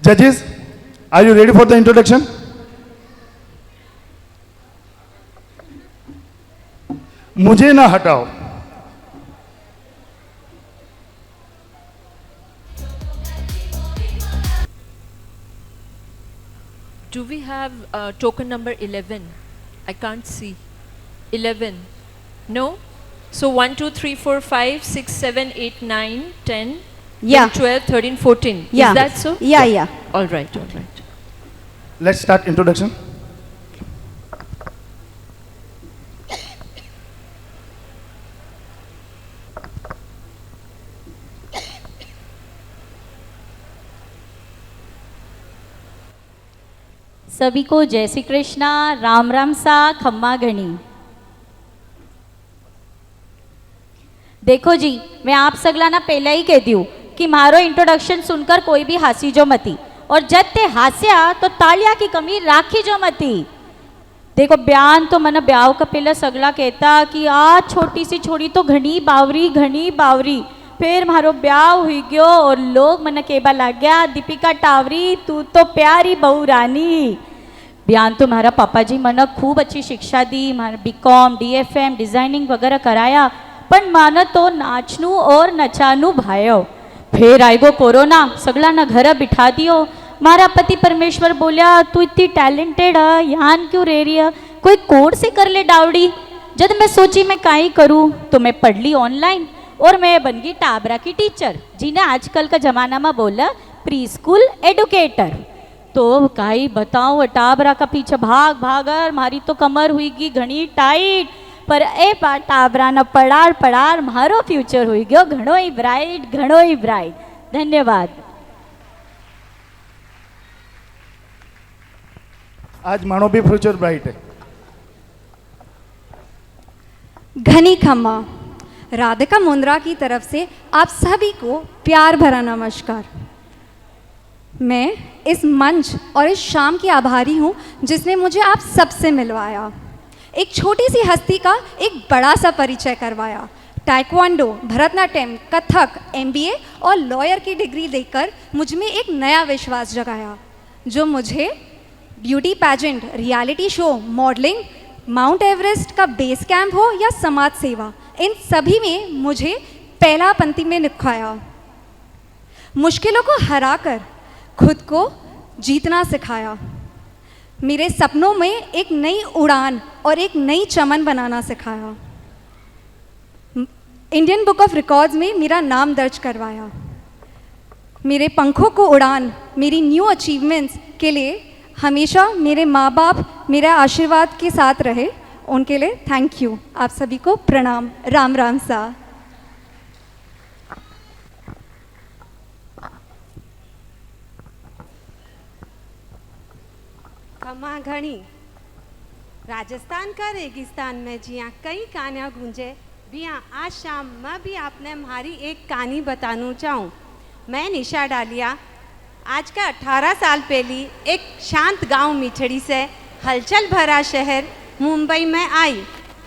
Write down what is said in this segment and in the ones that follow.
Judges, are you ready for the introduction? मुझे ना हटाओ. Do we have token number 11? I can't see. 11. No? So 1, 2, 3, 4, 5, 6, 7, 8, 9, 10, Yeah. 12, 13, 14. Yeah. Is that so? Yeah, yeah. All right, all right. Let's start introduction. सभी को जय श्री कृष्णा, राम राम सा, खम्मा घणी। देखो जी, मैं आप सगला ना पहले ही कहती हूँ कि मारो इंट्रोडक्शन सुनकर कोई भी हंसी जो मती, और जब ते हास्या तो तालिया की कमी राखी जो मती। देखो बयान तो मन ब्याव का पहला सगला कहता कि आ छोटी सी छोड़ी तो घनी बावरी। फिर मारो ब्याह हुई गयो और लोग मन केबा लग गया, दीपिका टावरी तू तो प्यारी बहू रानी। बयान तो मारा पापा जी मन खूब अच्छी शिक्षा दी, मारा बीकॉम DFM डिजाइनिंग वगैरह कराया, पण मन तो नाचनू और नचानू भायो। फिर आएगो कोरोना, सगला न घर बिठा दियो। मारा पति परमेश्वर बोलिया तू इतनी टैलेंटेड है, यहाँ क्यों रह रही है, कोई कोर्स ही कर ले डावड़ी। जब मैं सोची मैं काई करूँ तो मैं पढ़ ली ऑनलाइन और मैं बन गई टाबरा की टीचर, जिन्हें आजकल का जमाना में बोला प्री स्कूल एडुकेटर। तो काई बताओ, टाबरा का पीछे भाग मारी तो कमर हुई गई घनी टाइट, पर ए टाबरा न पड़ार मारो फ्यूचर हुई गयो घणो ही ब्राइट। धन्यवाद। आज मानो भी फ्यूचर ब्राइट है। घनी खम्मा, राधिका मुंद्रा की तरफ से आप सभी को प्यार भरा नमस्कार। मैं इस मंच और इस शाम की आभारी हूँ जिसने मुझे आप सबसे मिलवाया, एक छोटी सी हस्ती का एक बड़ा सा परिचय करवाया, टाइक्वांडो, भरतनाट्यम, कथक, MBA और लॉयर की डिग्री देकर मुझ में एक नया विश्वास जगाया, जो मुझे beauty pageant, reality show, modelling, mount Everest का बेस कैंप हो या समाज सेवा, इन सभी में मुझे पहला पंक्ति में निखाया। मुश्किलों को हराकर खुद को जीतना सिखाया, मेरे सपनों में एक नई उड़ान और एक नई चमन बनाना सिखाया, इंडियन बुक ऑफ रिकॉर्ड्स में मेरा नाम दर्ज करवाया। मेरे पंखों को उड़ान, मेरी न्यू अचीवमेंट्स के लिए हमेशा मेरे माँ बाप मेरे आशीर्वाद के साथ रहे, उनके लिए थैंक यू। आप सभी को प्रणाम, राम राम सा। खमा घणी, राजस्थान का रेगिस्तान में जिया कई कहानियाँ गूंजे बिया, आज शाम मैं भी आपने हमारी एक कहानी बताना चाहूँ। मैं निशा डालिया, आज का 18 साल पहले एक शांत गांव मिठड़ी से हलचल भरा शहर मुंबई में आई।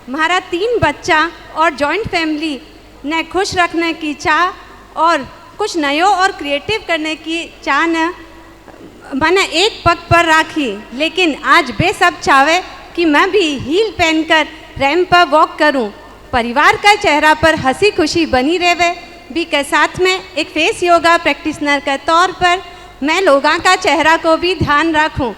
हमारा 3 बच्चा और जॉइंट फैमिली ने खुश रखने की चाह और कुछ नयो और क्रिएटिव करने की चाह ने मैंने एक पग पर राखी, लेकिन आज बेसब चाहे कि मैं भी हील पहनकर रैंप पर वॉक करूं। परिवार का चेहरा पर हंसी खुशी बनी रहे भी के साथ में एक फेस योगा प्रैक्टिशनर के तौर पर मैं लोगों का चेहरा को भी ध्यान रखूं।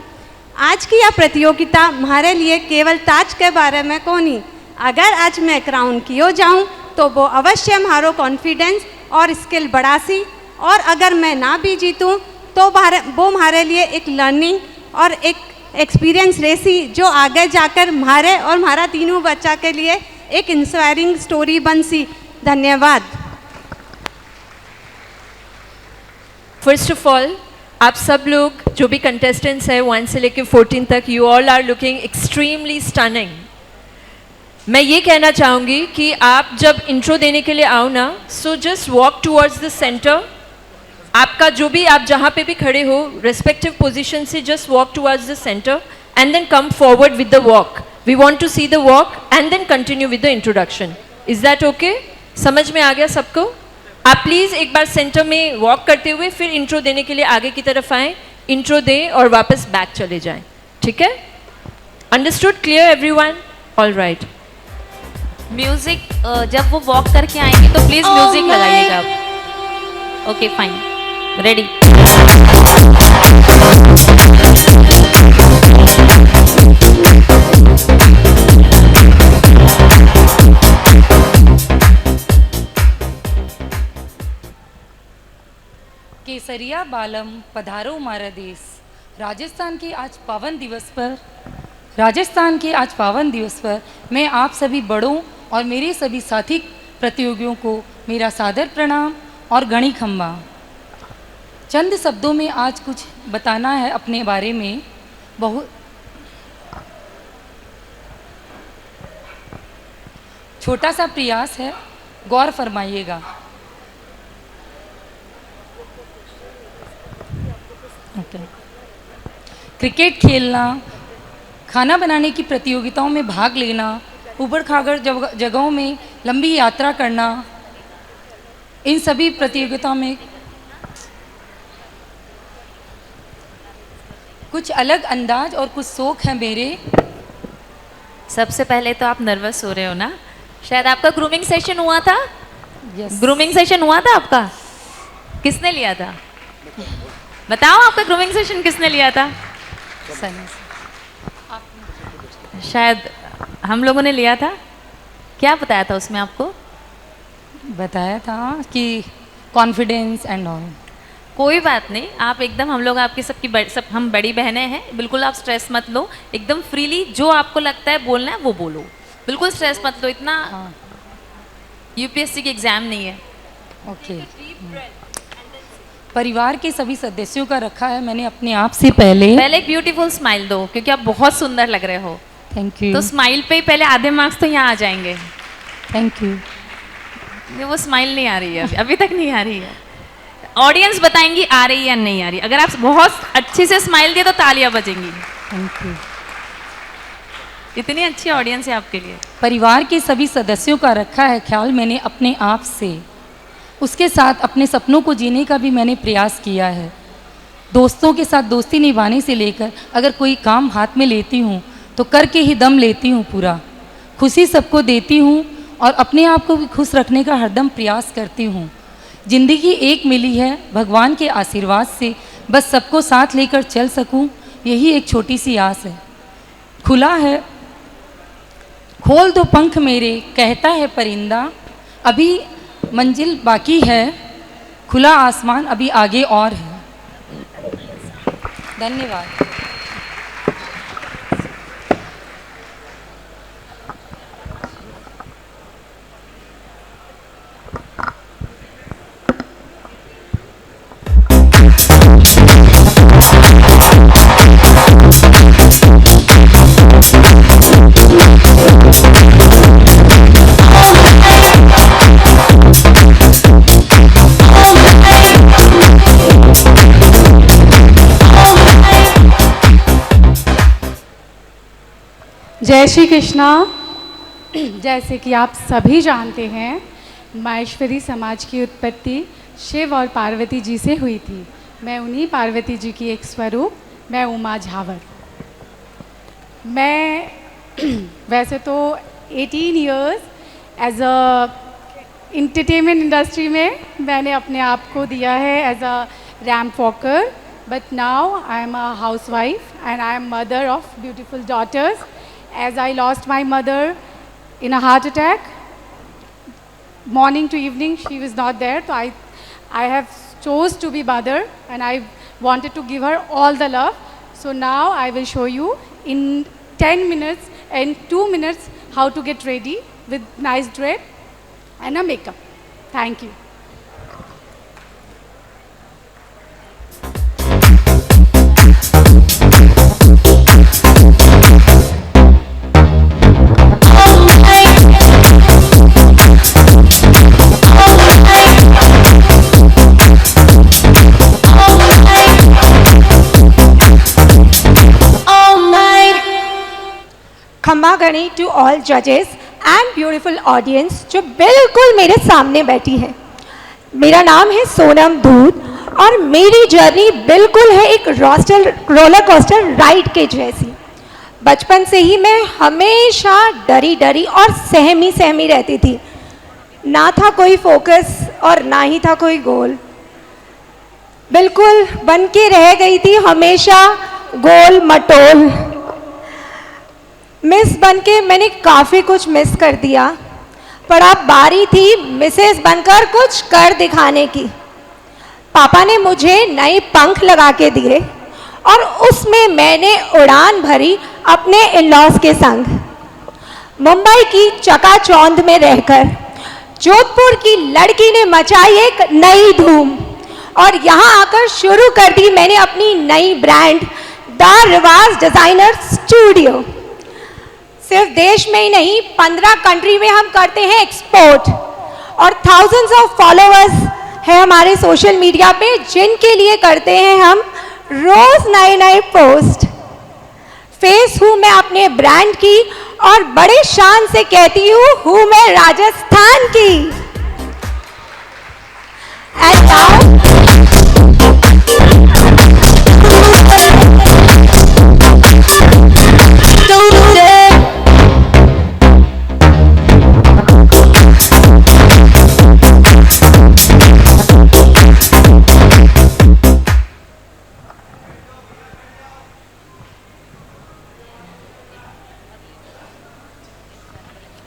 आज की यह प्रतियोगिता हमारे लिए केवल ताज के बारे में कोनी, अगर आज मैं क्राउन कियो जाऊं तो वो अवश्य हमारो कॉन्फिडेंस और स्किल बढ़ासी, और अगर मैं ना भी जीतूं तो वो हमारे लिए एक लर्निंग और एक एक्सपीरियंस रेसी, जो आगे जाकर हमारे और हमारा तीनों बच्चा के लिए एक इंस्पायरिंग स्टोरी बन सी। धन्यवाद। फर्स्ट ऑफ ऑल, आप सब लोग जो भी कंटेस्टेंट्स हैं 1 से लेकर 14 तक, you all are looking extremely stunning. मैं ये कहना चाहूँगी कि आप जब इंट्रो देने के लिए आओ ना, so just walk towards the centre. आपका जो भी, आप जहाँ पे भी खड़े हो रेस्पेक्टिव पोजीशन से, just walk towards the centre and then come forward with the walk. We want to see the walk and then continue with the introduction. Is that okay? समझ में आ गया सबको? आप प्लीज़ एक बार सेंटर में walk करते हुए फिर इंट्रो देने के लिए आगे की तरफ आएँ। इंट्रो दें और वापस बैक चले जाएं, ठीक है? Understood, clear everyone? All right. Music जब वो वॉक करके आएंगे तो प्लीज म्यूजिक लगाइएगा आप। Okay fine, ready. केसरिया बालम पधारो मारा देश। राजस्थान के आज पावन दिवस पर मैं आप सभी बड़ों और मेरे सभी साथी प्रतियोगियों को मेरा सादर प्रणाम और गणी खम्बा। चंद शब्दों में आज कुछ बताना है अपने बारे में। बहुत छोटा सा प्रयास है, गौर फरमाइएगा। क्रिकेट खेलना, खाना बनाने की प्रतियोगिताओं में भाग लेना, ऊबड़ खाबड़ जगहों में लंबी यात्रा करना, इन सभी प्रतियोगिताओं में कुछ अलग अंदाज और कुछ शौक हैं मेरे। सबसे पहले तो आप नर्वस हो रहे हो ना? शायद आपका ग्रूमिंग सेशन हुआ था? यस। ग्रूमिंग सेशन हुआ था आपका? किसने लिया था? बताओ, आपका ग्रूमिंग सेशन किसने लिया था? शायद हम लोगों ने लिया था। क्या बताया था उसमें आपको? बताया था कि कॉन्फिडेंस एंड ऑल। कोई बात नहीं, आप एकदम, हम लोग आपकी सब हम बड़ी बहनें हैं, बिल्कुल आप स्ट्रेस मत लो, एकदम फ्रीली जो आपको लगता है बोलना है वो बोलो, बिल्कुल स्ट्रेस मत लो। इतना यूपीएससी की एग्जाम नहीं है। ओके। परिवार के सभी सदस्यों का रखा है मैंने अपने आप से पहले एक ब्यूटीफुल स्माइल दो, क्योंकि आप बहुत सुंदर लग रहे हो। Thank you. तो स्माइल पे ही पहले आधे मार्क्स तो यहाँ आ जाएंगे। Thank you. ये वो स्माइल नहीं आ रही है, अभी तक नहीं आ रही है। ऑडियंस बताएंगी आ रही है या नहीं आ रही। अगर आप बहुत अच्छे से स्माइल दिए तो तालियां बजेंगी। Thank you. इतनी अच्छी ऑडियंस है आपके लिए। परिवार के सभी सदस्यों का रखा है ख्याल मैंने अपने आप से, उसके साथ अपने सपनों को जीने का भी मैंने प्रयास किया है। दोस्तों के साथ दोस्ती निभाने से लेकर अगर कोई काम हाथ में लेती हूँ तो करके ही दम लेती हूँ पूरा। खुशी सबको देती हूँ और अपने आप को भी खुश रखने का हरदम प्रयास करती हूँ। ज़िंदगी एक मिली है भगवान के आशीर्वाद से, बस सबको साथ लेकर चल सकूँ, यही एक छोटी सी आस है। खुला है खोल दो पंख मेरे, कहता है परिंदा, अभी मंजिल बाकी है, खुला आसमान अभी आगे और है। धन्यवाद। जय श्री कृष्णा। जैसे कि आप सभी जानते हैं, माहेश्वरी समाज की उत्पत्ति शिव और पार्वती जी से हुई थी। मैं उन्हीं पार्वती जी की एक स्वरूप, मैं उमा झावर। मैं वैसे तो 18 years as a entertainment industry में मैंने अपने आप को दिया है as a ramp walker, but now I am a housewife and I am mother of beautiful daughters. As I lost my mother in a heart attack, morning to evening she was not there, so I have chose to be mother and I wanted to give her all the love. So now I will show you in 10 minutes and 2 minutes how to get ready with nice dress and a makeup. Thank you. खम्मा गणी to all जजेस and beautiful audience जो बिल्कुल मेरे सामने बैठी है। मेरा नाम है सोनम दूध और मेरी जर्नी बिल्कुल है एक रोलर कोस्टर राइड के जैसी। बचपन से ही मैं हमेशा डरी डरी और सहमी सहमी रहती थी। ना था कोई फोकस और ना ही था कोई गोल। बिल्कुल बन के रह गई थी हमेशा गोल मटोल। मिस बन के मैंने काफ़ी कुछ मिस कर दिया, पर अब बारी थी मिसेस बनकर कुछ कर दिखाने की। पापा ने मुझे नए पंख लगा के दिए और उसमें मैंने उड़ान भरी अपने इन-लॉज के संग। मुंबई की चकाचौंध में रहकर जोधपुर की लड़की ने मचाई एक नई धूम और यहाँ आकर शुरू कर दी मैंने अपनी नई ब्रांड द रिवाज डिज़ाइनर स्टूडियो। सिर्फ देश में ही नहीं 15 कंट्री में हम करते हैं एक्सपोर्ट और थाउजेंड्स ऑफ फॉलोअर्स है हमारे सोशल मीडिया पे, जिनके लिए करते हैं हम रोज नए नए पोस्ट। फेस हूँ मैं अपने ब्रांड की और बड़े शान से कहती हूँ मैं राजस्थान की। And now,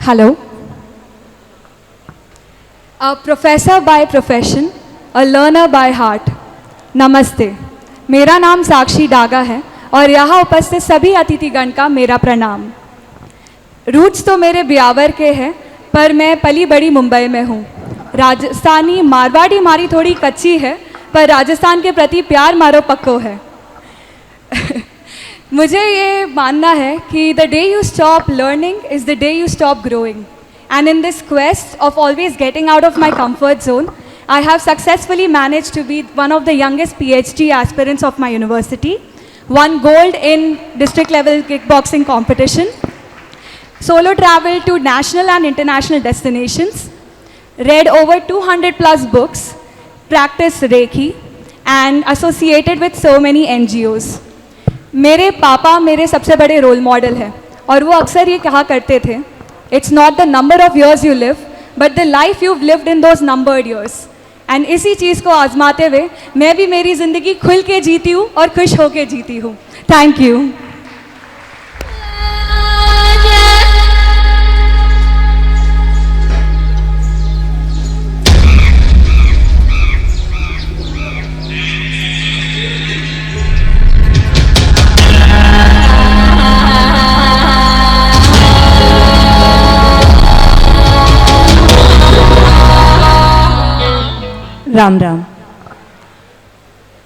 hello. A professor by profession, a learner by heart. नमस्ते, मेरा नाम साक्षी डागा है और यहाँ उपस्थित सभी अतिथिगण का मेरा प्रणाम। रूट्स तो मेरे ब्यावर के हैं, पर मैं पली बड़ी मुंबई में हूँ। राजस्थानी मारवाड़ी हमारी थोड़ी कच्ची है, पर राजस्थान के प्रति प्यार मारो पक्को है। मुझे ये मानना है कि the day you stop learning is the day you stop growing, and in this quest of always getting out of my comfort zone, I have successfully managed to be one of the youngest PhD aspirants of my university, won gold in district level kickboxing competition, solo traveled to national and international destinations, read over 200 plus books, practiced Reiki, and associated with so many NGOs. मेरे पापा मेरे सबसे बड़े role model हैं और वो अक्सर ये कहा करते थे, it's not the number of years you live but the life you lived in those numbered years. And इसी चीज़ को आजमाते हुए मैं भी मेरी ज़िंदगी खुल के जीती हूँ और खुश होके जीती हूँ। Thank you. राम राम।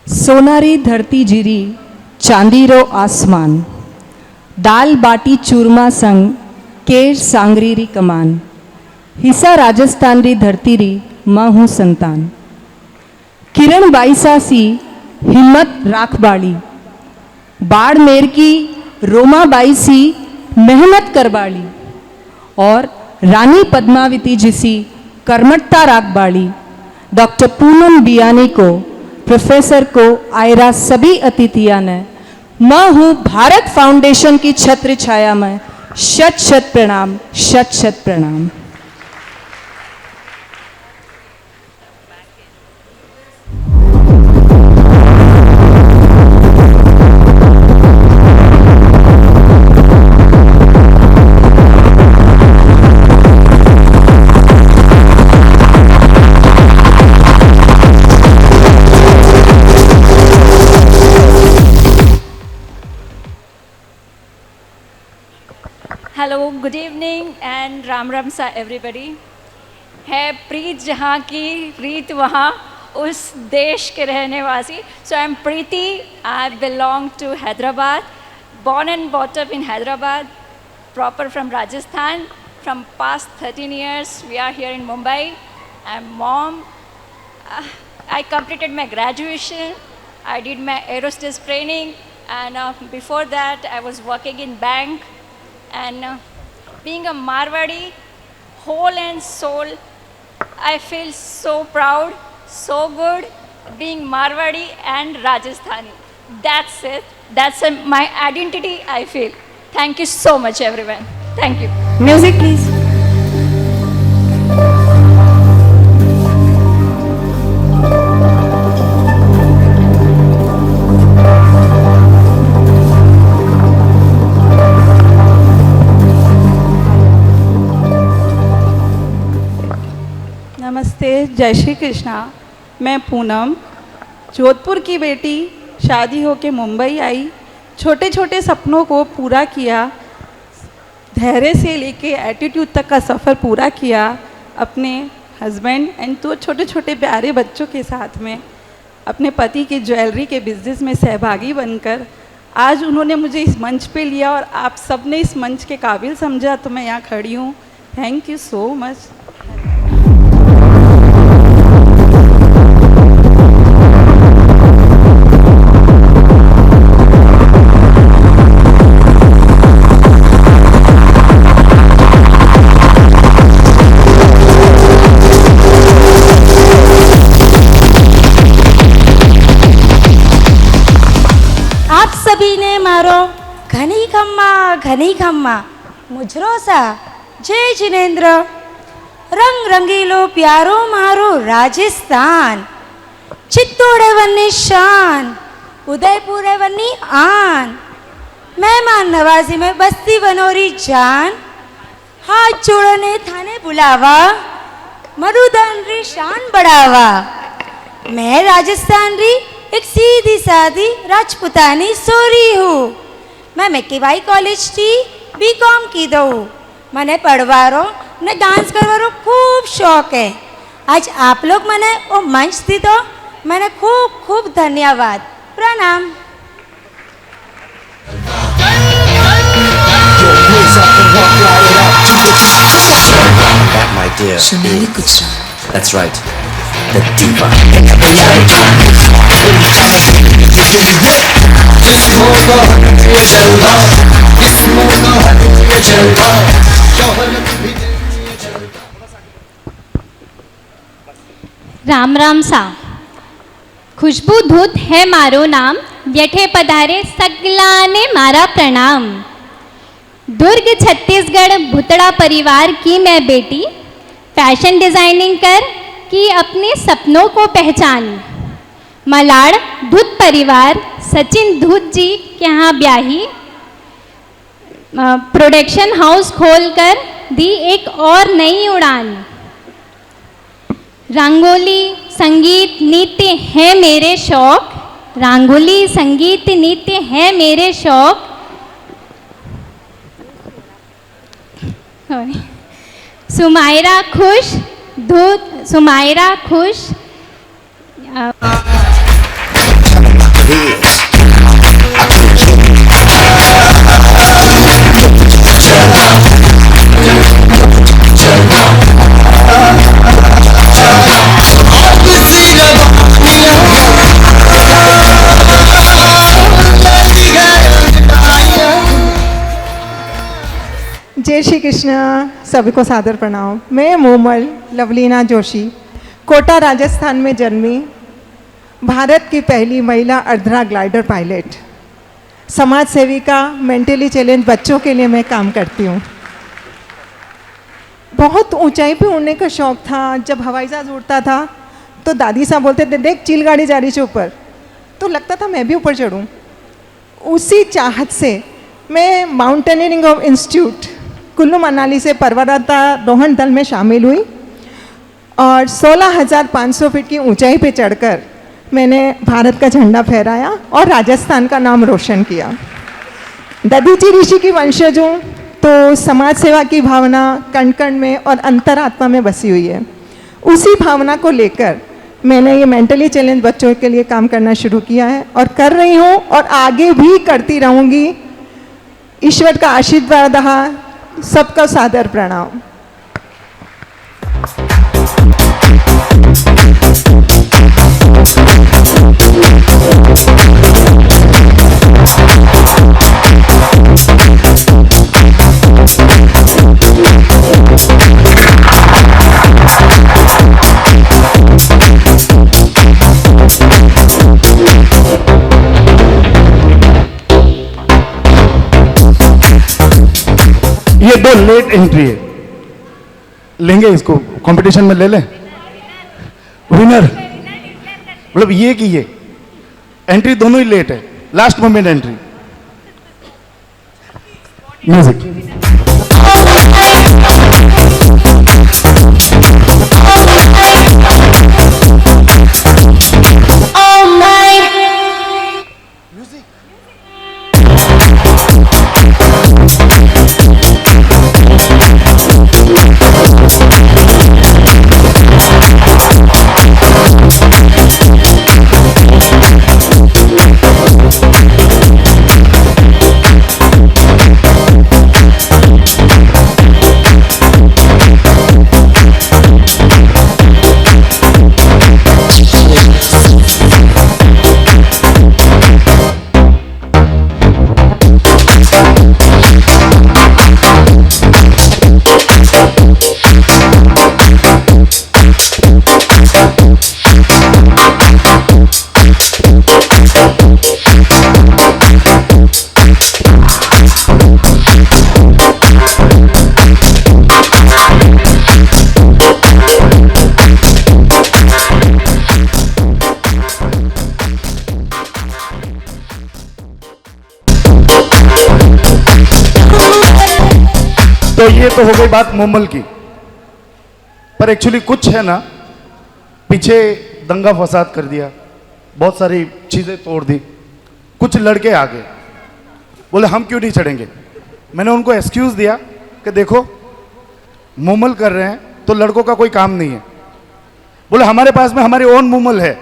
सोनारी धरती जीरी चांदीरो आसमान, दाल बाटी चूरमा संग केर सांगरी री कमान, हिस्सा राजस्थान री धरती री मां हूँ संतान। किरण बाईसा सी हिम्मत राख बाड़ी, बाड़मेर की रोमा बाई सी मेहनत कर बाड़ी, और रानी पद्मावती जिसी कर्मठता राख बाड़ी। डॉक्टर पूनम बियानी को, प्रोफेसर को, आयरा सभी अतिथियां ने मैं हूँ भारत फाउंडेशन की छत्र छाया में शत शत प्रणाम, शत शत प्रणाम। Hello, good evening and Ram Ram सा एवरीबडी। है प्रीत जहाँ की रीत वहाँ, उस देश के रहने वासी। So I am Preeti, I belong to Hyderabad, born and brought up in Hyderabad, proper from Rajasthan. From past 13 years we are here in Mumbai. I'm mom. I completed my graduation, I did my aerospace training, and before that I was working in bank. And being a Marwadi, whole and soul, I feel so proud, so good being Marwadi and Rajasthani. That's it. That's my identity, I feel. Thank you so much, everyone. Thank you. Music please. नमस्ते, जय श्री कृष्णा। मैं पूनम, जोधपुर की बेटी, शादी होके मुंबई आई, छोटे छोटे सपनों को पूरा किया, धैर्य से लेके एटीट्यूड तक का सफ़र पूरा किया अपने हस्बैंड एंड 2 छोटे छोटे प्यारे बच्चों के साथ में, अपने पति के ज्वेलरी के बिज़नेस में सहभागी बनकर आज उन्होंने मुझे इस मंच पे लिया और आप सब ने इस मंच के काबिल समझा, तो मैं यहाँ खड़ी हूँ। Thank you so much. सभी ने मारो घनी खम्मा मुजरो सा जय जिनेन्द्र रंग रंगीलो प्यारो मारो राजस्थान चित्तौड़ वन्नी शान उदयपुर वन्नी आन मेहमान नवाजी में बस्ती बनोरी जान हाथ जोड़ने थाने बुलावा मरुदान री शान बढ़ावा। मैं राजस्थान री एक सीधी सादी राजपुतानी सोरी हूँ। मैं मेकीबाई कॉलेज थी बीकॉम की दो। मैंने पढ़वारो ने डांस करवारो खूब शौक है। आज आप लोग मैंने वो मंच दी तो मैंने खूब खूब धन्यवाद। प्रणाम। That, my dear, is, that's right, the diva. Ram Ram सा खुशबू धूत है मारो नाम व्यठे पधारे सगलाने मारा प्रणाम। दुर्ग छत्तीसगढ़ भुतड़ा परिवार की मैं बेटी फैशन डिज़ाइनिंग कर की अपने सपनों को पहचान। मलाड़ धूत परिवार सचिन धूत जी के यहाँ ब्याही प्रोडक्शन हाउस खोलकर दी एक और नई उड़ान। रंगोली संगीत नृत्य है मेरे शौक, रंगोली संगीत नृत्य है मेरे शौक। सुमायरा खुश धूत सुमायरा खुश जय श्री कृष्ण। सभी को सादर प्रणाम। मैं मोमल लवलीना जोशी कोटा राजस्थान में जन्मी, भारत की पहली महिला अर्धरा ग्लाइडर पायलट, समाज सेविका, मेंटली चैलेंज बच्चों के लिए मैं काम करती हूँ। बहुत ऊंचाई पे उड़ने का शौक़ था। जब हवाई जहाज़ उड़ता था तो दादी साहब बोलते थे देख चिल गाड़ी जा रही है ऊपर, तो लगता था मैं भी ऊपर चढ़ूँ। उसी चाहत से मैं mountaineering of institute Kullu Manali से पर्वतारोहण दल में शामिल हुई और 16,500 फीट की ऊंचाई पे चढ़कर मैंने भारत का झंडा फहराया और राजस्थान का नाम रोशन किया। दधीची ऋषि की वंशज हूँ, तो समाज सेवा की भावना कण कण में और अंतरात्मा में बसी हुई है। उसी भावना को लेकर मैंने ये मेंटली चैलेंज बच्चों के लिए काम करना शुरू किया है और कर रही हूँ और आगे भी करती रहूँगी। ईश्वर का आशीर्वाद रहा। सबका सादर प्रणाम। ये 2 लेट एंट्री है, लेंगे इसको कंपटीशन में ले लें विनर। मतलब ये कि ये एंट्री दोनों ही लेट है, लास्ट मोमेंट एंट्री। म्यूजिक। तो ये तो हो गई बात मोमल की, पर एक्चुअली कुछ है ना, पीछे दंगा फसाद कर दिया, बहुत सारी चीजें तोड़ दी। कुछ लड़के आ गए, बोले हम क्यों नहीं चढ़ेंगे। मैंने उनको एक्सक्यूज दिया कि देखो मोमल कर रहे हैं तो लड़कों का कोई काम नहीं है। बोले हमारे पास में हमारी ओन मोमल है,